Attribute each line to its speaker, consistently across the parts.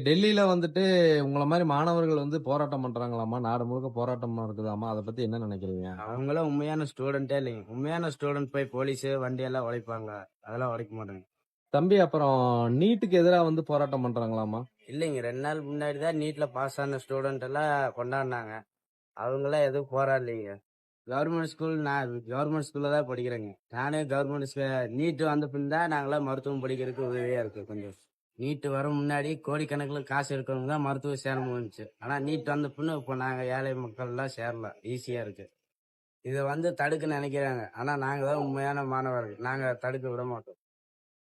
Speaker 1: டெல்லியில வந்துட்டு உங்கள மாரி மாணவர்கள் வந்து போராட்டம் பண்றாங்களாமா? நாடு முழுக்க போராட்டமா இருக்குதாமா? அத பத்தி என்ன நினைக்கிறீங்க?
Speaker 2: அவங்களாம் உண்மையான ஸ்டூடெண்ட்டே இல்லைங்க. உண்மையான ஸ்டூடெண்ட் போய் போலீஸு, வண்டியெல்லாம் உடைப்பாங்க. அதெல்லாம் உடைக்க மாட்டாங்க.
Speaker 1: தம்பி அப்புறம் நீட்டுக்கு எதிரா வந்து போராட்டம் பண்றாங்களாமா?
Speaker 2: இல்லைங்க 2 நாள் முன்னாடி தான் நீட்ல பாஸ் ஆன ஸ்டூடெண்ட் எல்லாம் கொண்டாடுனாங்க. அவங்களாம் எதுவும் போராடலைங்க. நான் கவர்மெண்ட் ஸ்கூல்ல தான் படிக்கிறேங்க. நானே நீட் வந்த பின் தான் நாங்களாம் மருத்துவம் படிக்கிறதுக்கு உதவியா இருக்கு கொஞ்சம். நீட் வர முன்னாடி கோடிக்கணக்கில் காசு எடுக்கிறவங்க தான் மருத்துவம் சேர முடிஞ்சுச்சு. ஆனா நீட் வந்த பின்னு இப்போ நாங்க ஏழை மக்கள்லாம் சேரலாம். ஈஸியா இருக்கு. இதை தடுக்க நினைக்கிறாங்க. ஆனா நாங்க தான் உண்மையான மாணவர்கள். நாங்க தடுக்க விட மாட்டோம்.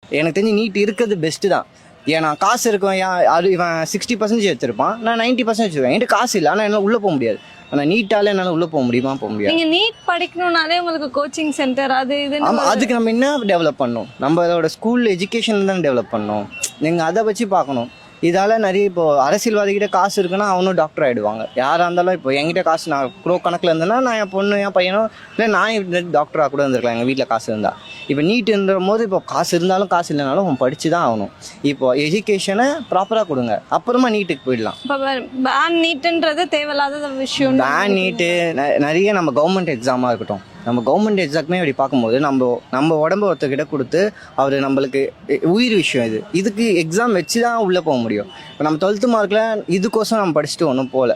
Speaker 3: எனக்கு தெரிஞ்சு நீட் இருக்கிறது பெஸ்ட்டு தான். ஏன்னா காசு இருக்கும், அது இவன் 60% வச்சிருப்பான், நான் 90% வச்சிருக்கேன். என்கிட்ட காசு இல்லை, ஆனால் என்னால் உள்ளே போக முடியாது. ஆனால் நீட்டால என்னால் உள்ளே போக முடியுமா? போக முடியாது.
Speaker 4: நீங்க நீட் படிக்கணும்னாலே உங்களுக்கு கோச்சிங் சென்டர் அது இதுன்னு
Speaker 3: ஆமாம், அதுக்கு நம்ம என்ன டெவலப் பண்ணணும்? நம்ம அதோட ஸ்கூல் எஜுகேஷன் தான் டெவலப் பண்ணணும். நீங்கள் அதை வச்சு பார்க்கணும். இதால் நிறைய இப்போ அரசியல்வாதிகிட்ட காசு இருக்குன்னா அவனும் டாக்டர் ஆகிடுவாங்க. யாராக இருந்தாலும் இப்போ என்கிட்ட காசு நான் க்ரோ கணக்கில் இருந்தேன்னா நான் என் பொண்ணு என் பையனோ இல்லை நான் டாக்டராக கூட இருந்திருக்கலாம் எங்கள் வீட்டில் காசு இருந்தால். இப்போ நீட்டுன்ற போது இப்போ காசு இருந்தாலும் காசு இல்லைனாலும் அவன் படித்து தான் ஆகணும். இப்போ எஜுகேஷனை ப்ராப்பராக கொடுங்க, அப்புறமா நீட்டுக்கு போயிடலாம்.
Speaker 4: இப்போ பேன் நீட்டுன்றது தேவையில்லாத விஷயம்.
Speaker 3: பேன் நீட்டு நிறைய நம்ம கவர்மெண்ட் எக்ஸாமாக இருக்கட்டும், நம்ம கவர்மெண்ட் எக்ஸாக்மே அப்படி பார்க்கும்போது நம்ம உடம்பு ஒருத்தர்கிட்ட கொடுத்து அவர் நம்மளுக்கு உயிர் விஷயம் இதுக்கு எக்ஸாம் வச்சு தான் உள்ளே போக முடியும். இப்போ நம்ம 12th மார்க்கில் இதுக்கோசம் நம்ம படிச்சுட்டு ஒன்றும் போகல.